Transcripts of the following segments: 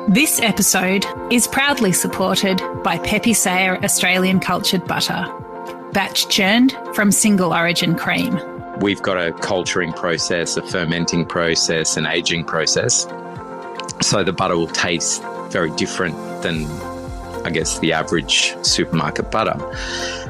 This episode is proudly supported by Pepe Sayer Australian Cultured Butter, batch churned from single origin cream. We've got a culturing process, a fermenting process, an aging process. So the butter will taste very different than, I guess, the average supermarket butter.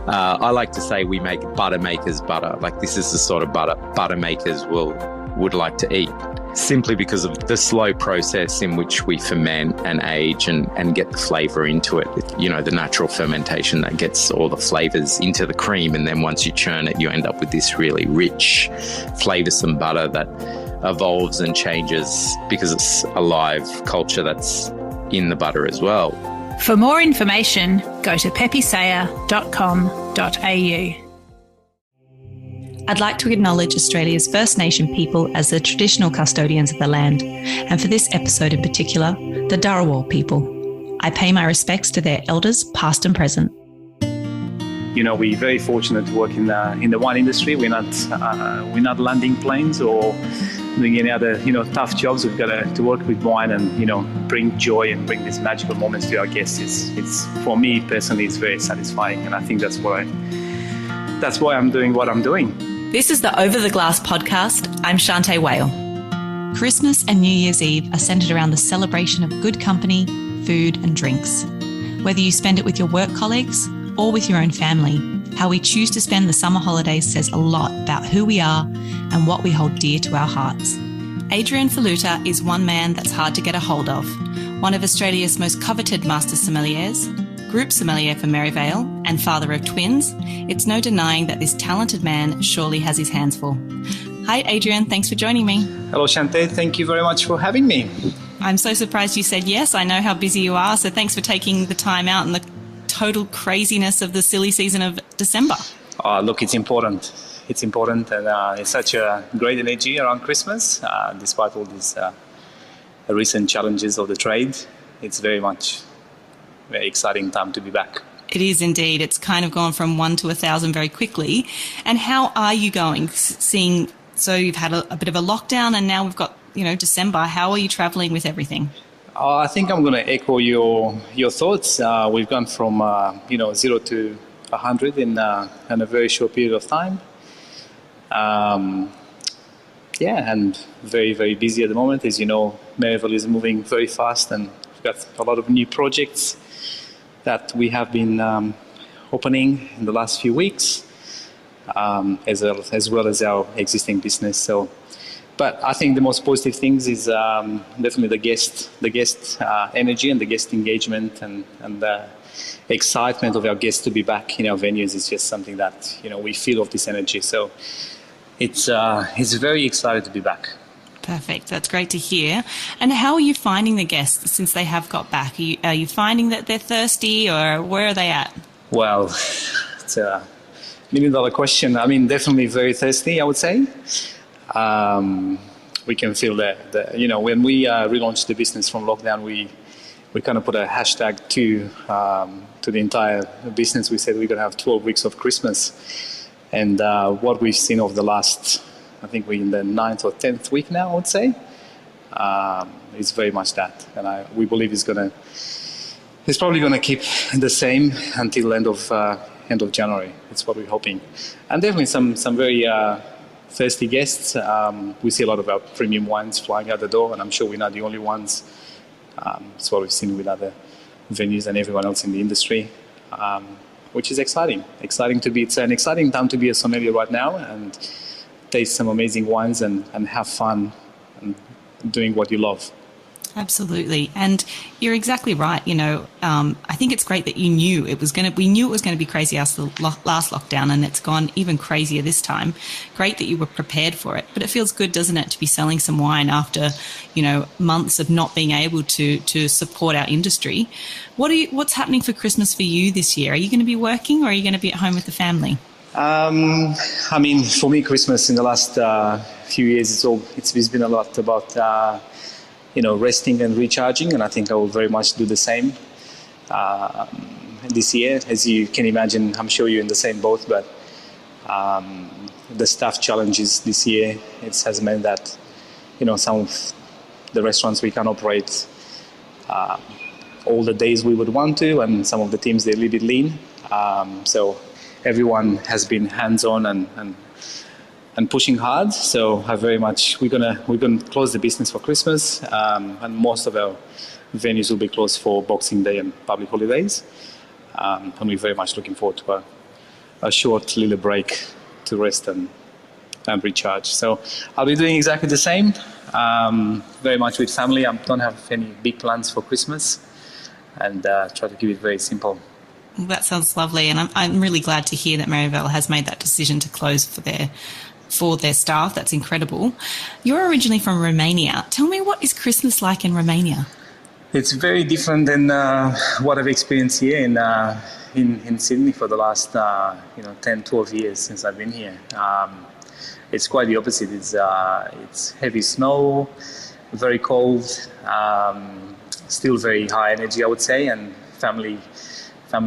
I like to say we make butter makers butter. Like, this is the sort of butter makers would like to eat, simply because of the slow process in which we ferment and age and get the flavour into it. You know, the natural fermentation that gets all the flavours into the cream, and then once you churn it, you end up with this really rich, flavoursome butter that evolves and changes because it's a live culture that's in the butter as well. For more information, go to pepesayer.com.au. I'd like to acknowledge Australia's First Nation people as the traditional custodians of the land, and for this episode in particular, the Dharawal people. I pay my respects to their elders, past and present. You know, we're very fortunate to work in the wine industry. We're not landing planes or doing any other, tough jobs. We've got to work with wine and, bring joy and bring these magical moments to our guests. It's for me personally, it's very satisfying, and I think that's why I'm doing what I'm doing. This is the Over the Glass podcast. I'm Shanteh, Wale. Christmas and New Year's Eve are centred around the celebration of good company, food and drinks. Whether you spend it with your work colleagues or with your own family, how we choose to spend the summer holidays says a lot about who we are and what we hold dear to our hearts. Adrian Filiuta is one man that's hard to get a hold of, one of Australia's most coveted Master Sommeliers, Group Sommelier for Merivale, and father of twins. It's no denying that this talented man surely has his hands full. Hi, Adrian. Thanks for joining me. Hello, Shanteh. Thank you very much for having me. I'm so surprised you said yes. I know how busy you are, so thanks for taking the time out in the total craziness of the silly season of December. Look, it's important. It's important, and it's such a great energy around Christmas, despite all these recent challenges of the trade. It's very exciting time to be back. It is indeed. It's kind of gone from 1 to 1,000 very quickly. And how are you going? So you've had a bit of a lockdown, and now we've got, December. How are you travelling with everything? I think I'm going to echo your thoughts. We've gone from 0 to 100 in a very short period of time. And very, very busy at the moment. As you know, Merivale is moving very fast, and we've got a lot of new projects that we have been opening in the last few weeks, as well as our existing business. But I think the most positive things is definitely the guest energy and the guest engagement and the excitement of our guests to be back in our venues is just something that we feel of this energy. So it's very excited to be back. Perfect. That's great to hear. And how are you finding the guests since they have got back? Are you finding that they're thirsty, or where are they at? Well, it's a $1 million question. I mean, definitely very thirsty, I would say. We can feel that, when we relaunched the business from lockdown, we kind of put a hashtag to the entire business. We said we're going to have 12 weeks of Christmas. And what we've seen over the last, I think we're in the 9th or 10th week now, I would say, is very much that. And we believe it's probably going to keep the same until end of January. It's what we're hoping. And definitely some very thirsty guests. We see a lot of our premium wines flying out the door, and I'm sure we're not the only ones. It's what we've seen with other venues and everyone else in the industry, which is exciting. It's an exciting time to be a sommelier right now and taste some amazing wines and have fun and doing what you love. Absolutely. And you're exactly right. I think it's great that we knew it was going to be crazy after the last lockdown, and it's gone even crazier this time. Great that you were prepared for it. But it feels good, doesn't it, to be selling some wine after, months of not being able to support our industry. What's happening for Christmas for you this year? Are you going to be working, or are you going to be at home with the family? For me, Christmas in the last few years, it's been a lot about resting and recharging, and I think I will very much do the same this year. As you can imagine, I'm sure you're in the same boat, but the staff challenges this year, it has meant that some of the restaurants we can operate all the days we would want to, and some of the teams, they're a little bit lean. So everyone has been hands-on and pushing hard. So we're gonna close the business for Christmas, and most of our venues will be closed for Boxing Day and public holidays. And we're very much looking forward to a short little break to rest and recharge. So I'll be doing exactly the same, very much with family. I don't have any big plans for Christmas, and try to keep it very simple. That sounds lovely, and I'm really glad to hear that Merivale has made that decision to close for their staff. That's incredible. You're originally from Romania. Tell me, what is Christmas like in Romania? It's very different than what I've experienced here in Sydney for the last 10, 12 years since I've been here. It's quite the opposite. It's heavy snow, very cold, still very high energy, I would say, and family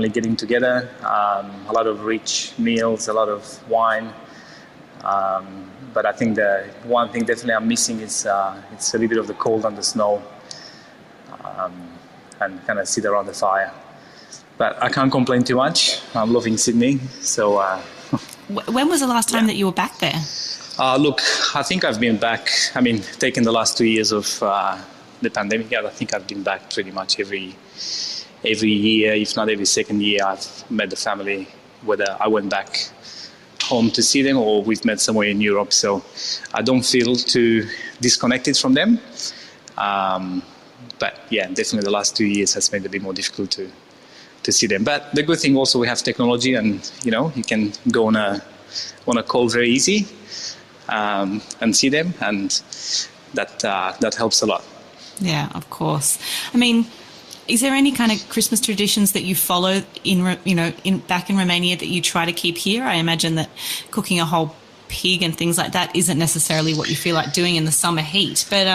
getting together, a lot of rich meals, a lot of wine. But I think the one thing definitely I'm missing is it's a little bit of the cold and the snow, and kind of sit around the fire. But I can't complain too much. I'm loving Sydney. So. When was the last time that you were back there? Look, I think I've been back. I mean, taking the last 2 years of the pandemic, I think I've been back pretty much every year, if not every second year. I've met the family, whether I went back home to see them or we've met somewhere in Europe. So I don't feel too disconnected from them. But yeah, definitely the last 2 years has made it a bit more difficult to see them. But the good thing also, we have technology, and you can go on a call very easy and see them, and that helps a lot. Yeah, of course. I mean, is there any kind of Christmas traditions that you follow back in Romania that you try to keep here? I imagine that cooking a whole pig and things like that isn't necessarily what you feel like doing in the summer heat. But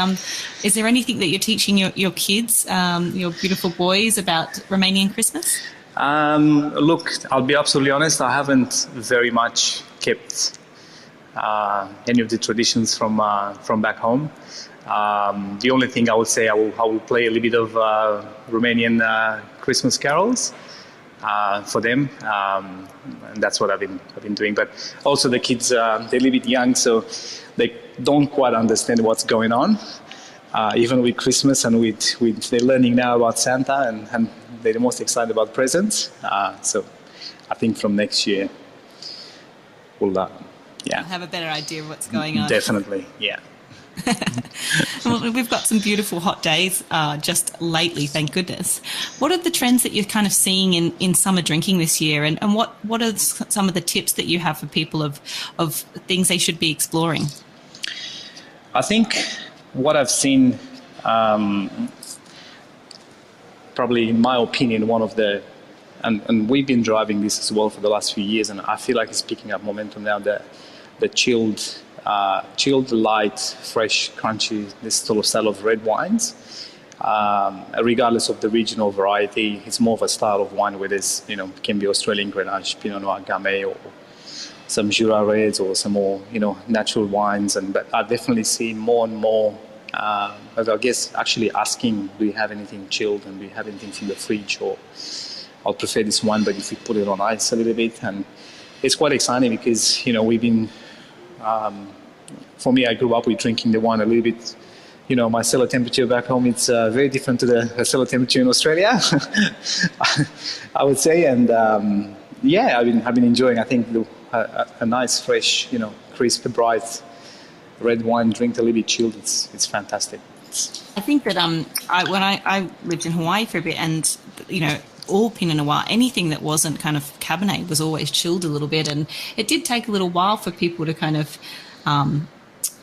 is there anything that you're teaching your kids, your beautiful boys, about Romanian Christmas? Look, I'll be absolutely honest. I haven't very much kept any of the traditions from back home. The only thing I would say, I will play a little bit of Romanian Christmas carols for them, and that's what I've been doing. But also the kids, they're a little bit young, so they don't quite understand what's going on. Even with Christmas and with they're learning now about Santa, and they're the most excited about presents. So I think from next year we'll have a better idea of what's going on. Definitely, yeah. Well, we've got some beautiful hot days just lately, thank goodness. What are the trends that you're kind of seeing in summer drinking this year, and what are some of the tips that you have for people of things they should be exploring? I think what I've seen, probably in my opinion, one of the, and we've been driving this as well for the last few years, and I feel like it's picking up momentum now, the chilled, light, fresh, crunchy, this sort of style of red wines. Regardless of the regional variety, it's more of a style of wine where there's, can be Australian Grenache, Pinot Noir, Gamay, or some Jura Reds, or some more, natural wines. But I definitely see more and more, I guess, actually asking, do you have anything chilled, and do you have anything from the fridge, or I'll prefer this wine, but if you put it on ice a little bit. And it's quite exciting because, we've been, for me, I grew up with drinking the wine a little bit, my cellar temperature back home, it's very different to the cellar temperature in Australia, I would say. And I've been enjoying, I think, a nice, fresh, crisp, bright red wine drink, a little bit chilled. It's fantastic. I think that when I lived in Hawaii for a bit, and, all Pinot Noir, anything that wasn't kind of Cabernet was always chilled a little bit. And it did take a little while for people to kind of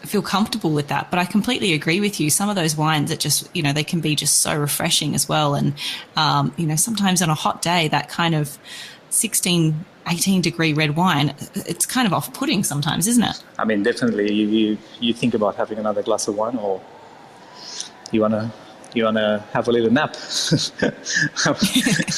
feel comfortable with that. But I completely agree with you. Some of those wines that just, they can be just so refreshing as well. And, sometimes on a hot day, that kind of 16, 18 degree red wine, it's kind of off-putting sometimes, isn't it? I mean, definitely. You think about having another glass of wine, or you want to have a little nap.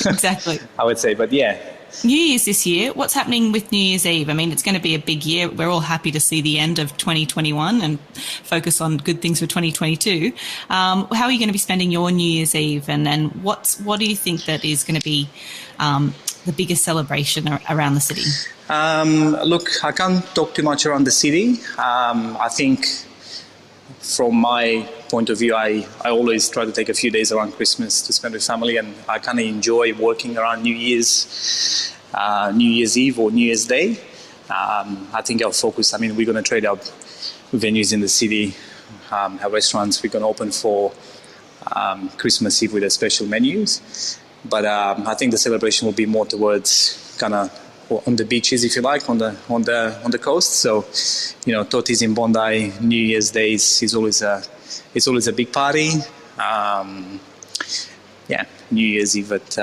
Exactly. I would say. But yeah, New Year's this year. What's happening with New Year's Eve? I mean, it's going to be a big year. We're all happy to see the end of 2021 and focus on good things for 2022. How are you going to be spending your New Year's Eve? And what do you think that is going to be the biggest celebration around the city? Look, I can't talk too much around the city. I think from my point of view, I always try to take a few days around Christmas to spend with family, and I kind of enjoy working around New Year's Eve or New Year's Day. I think our focus, I mean, we're going to trade out venues in the city, have restaurants. We're going to open for Christmas Eve with a special menus. But I think the celebration will be more towards kind of on the beaches, if you like, on the coast. So, Totis in Bondi, New Year's Day is always a big party. New Year's Eve at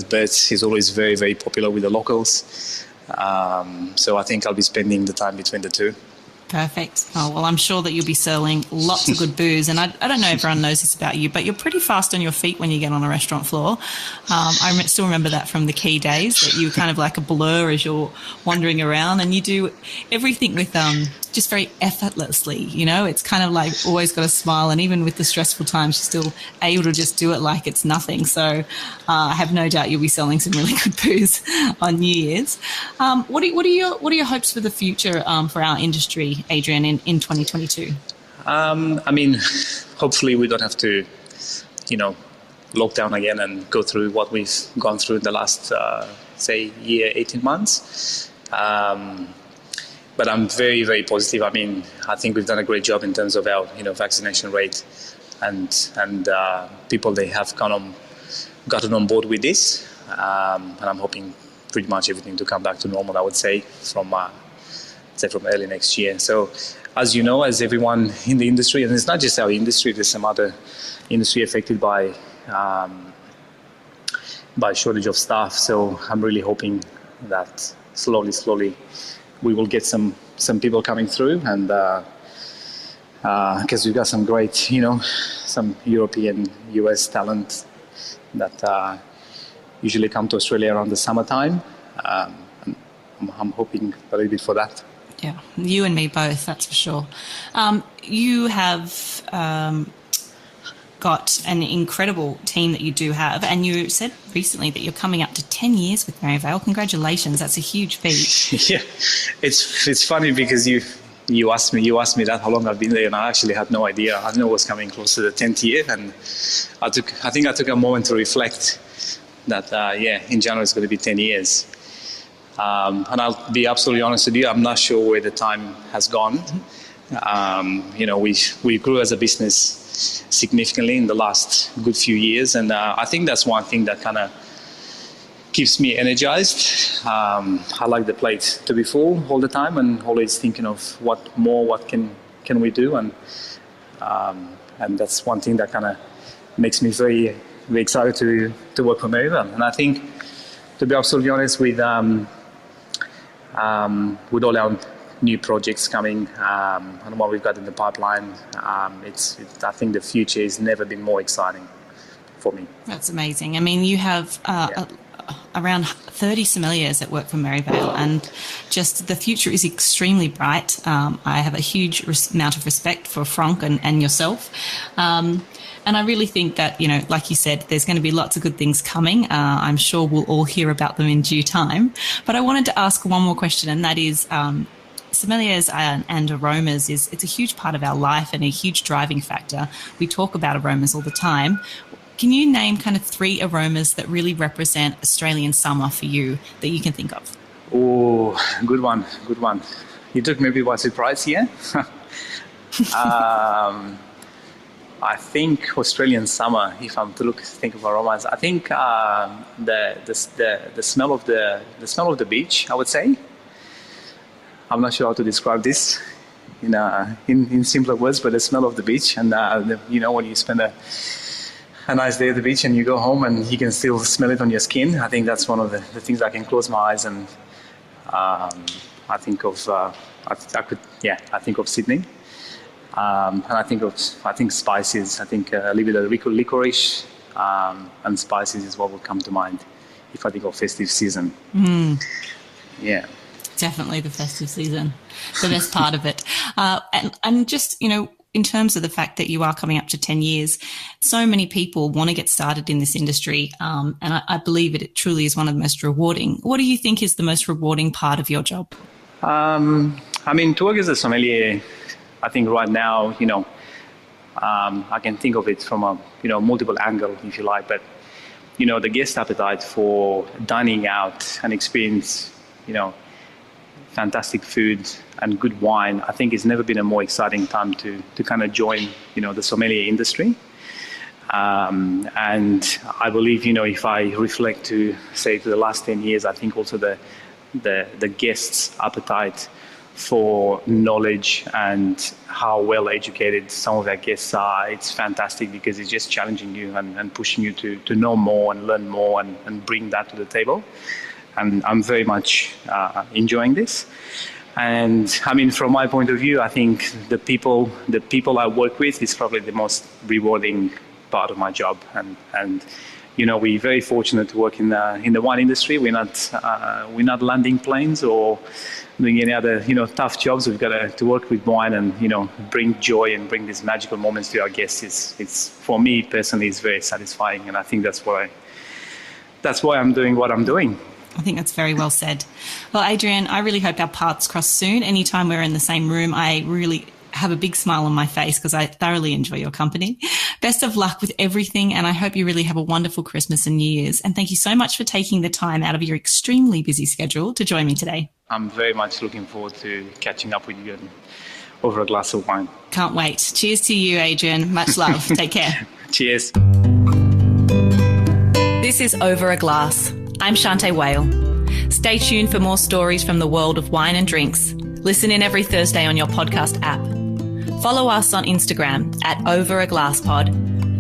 Bert's is always very, very popular with the locals. So I think I'll be spending the time between the two. Perfect. Oh, well, I'm sure that you'll be selling lots of good booze. And I don't know if everyone knows this about you, but you're pretty fast on your feet when you get on a restaurant floor. I still remember that from the key days, that you kind of like a blur as you're wandering around, and you do everything with just very effortlessly, It's kind of like always got a smile, and even with the stressful times, you're still able to just do it like it's nothing. So I have no doubt you'll be selling some really good booze on New Year's. What are your hopes for the future for our industry, Adrian, in 2022? I mean, hopefully we don't have to, lock down again and go through what we've gone through in the last, year, 18 months. But I'm very, very positive. I mean, I think we've done a great job in terms of our, vaccination rate, and people they have gotten on board with this. And I'm hoping pretty much everything to come back to normal, I would say, from early next year. So, as you know, as everyone in the industry, and it's not just our industry, there's some other industry affected by shortage of staff. So I'm really hoping that slowly we will get some people coming through, and because we've got some great, some European, US talent that usually come to Australia around the summertime. I'm hoping a little bit for that. Yeah, you and me both, that's for sure. You have got an incredible team that you do have, and you said recently that you're coming up to 10 years with Merivale. Congratulations, that's a huge feat. Yeah, it's funny because you asked me that how long I've been there, and I actually had no idea. I knew I was coming close to the 10th year, and I think I took a moment to reflect that in January it's going to be 10 years. And I'll be absolutely honest with you, I'm not sure where the time has gone. We grew as a business significantly in the last good few years, and I think that's one thing that kind of keeps me energized. I like the plate to be full all the time, and always thinking of what can we do, and that's one thing that kind of makes me very, very excited to work for Merivale. And I think, to be absolutely honest, with all our new projects coming and what we've got in the pipeline, I think the future has never been more exciting for me. That's amazing. I mean, you have around 30 sommeliers that work for Merivale, and just the future is extremely bright. I have a huge amount of respect for Frank and yourself. And I really think that, like you said, there's going to be lots of good things coming. I'm sure we'll all hear about them in due time. But I wanted to ask one more question, and that is, sommeliers and aromas it's a huge part of our life and a huge driving factor. We talk about aromas all the time. Can you name kind of 3 aromas that really represent Australian summer for you that you can think of? Oh, good one. You took me a bit by surprise here. I think Australian summer, if I'm to think of aromas, I think the smell of the beach, I would say. I'm not sure how to describe this in simpler words, but the smell of the beach, and when you spend a nice day at the beach and you go home and you can still smell it on your skin. I think that's one of the things I can close my eyes and I think of Sydney. And I think spices. I think a little bit of licorice and spices is what will come to mind if I think of festive season. Yeah. Definitely the festive season, the best part of it. And just, in terms of the fact that you are coming up to 10 years, so many people want to get started in this industry. And I believe it truly is one of the most rewarding. What do you think is the most rewarding part of your job? To work as a sommelier, I think right now, I can think of it from a, multiple angle, if you like, but, the guest appetite for dining out and experience, fantastic food and good wine, I think it's never been a more exciting time to kind of join, the sommelier industry. And I believe, if I reflect to the last 10 years, I think also the guests' appetite for knowledge and how well educated some of our guests are, it's fantastic because it's just challenging you and pushing you to know more and learn more and bring that to the table. And I'm very much enjoying this. And from my point of view, I think the people I work with is probably the most rewarding part of my job. And we're very fortunate to work in the wine industry. We're not landing planes or doing any other tough jobs. We've got to work with wine and bring joy and bring these magical moments to our guests. It's for me personally, it's very satisfying, and I think that's why I'm doing what I'm doing. I think that's very well said. Well, Adrian, I really hope our paths cross soon. Anytime we're in the same room, I really have a big smile on my face because I thoroughly enjoy your company. Best of luck with everything, and I hope you really have a wonderful Christmas and New Year's. And thank you so much for taking the time out of your extremely busy schedule to join me today. I'm very much looking forward to catching up with you over a glass of wine. Can't wait. Cheers to you, Adrian. Much love. Take care. Cheers. This is Over a Glass. I'm Shanteh Wale. Stay tuned for more stories from the world of wine and drinks. Listen in every Thursday on your podcast app. Follow us on Instagram at overaglasspod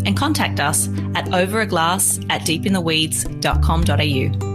and contact us at overaglass@deepintheweeds.com.au.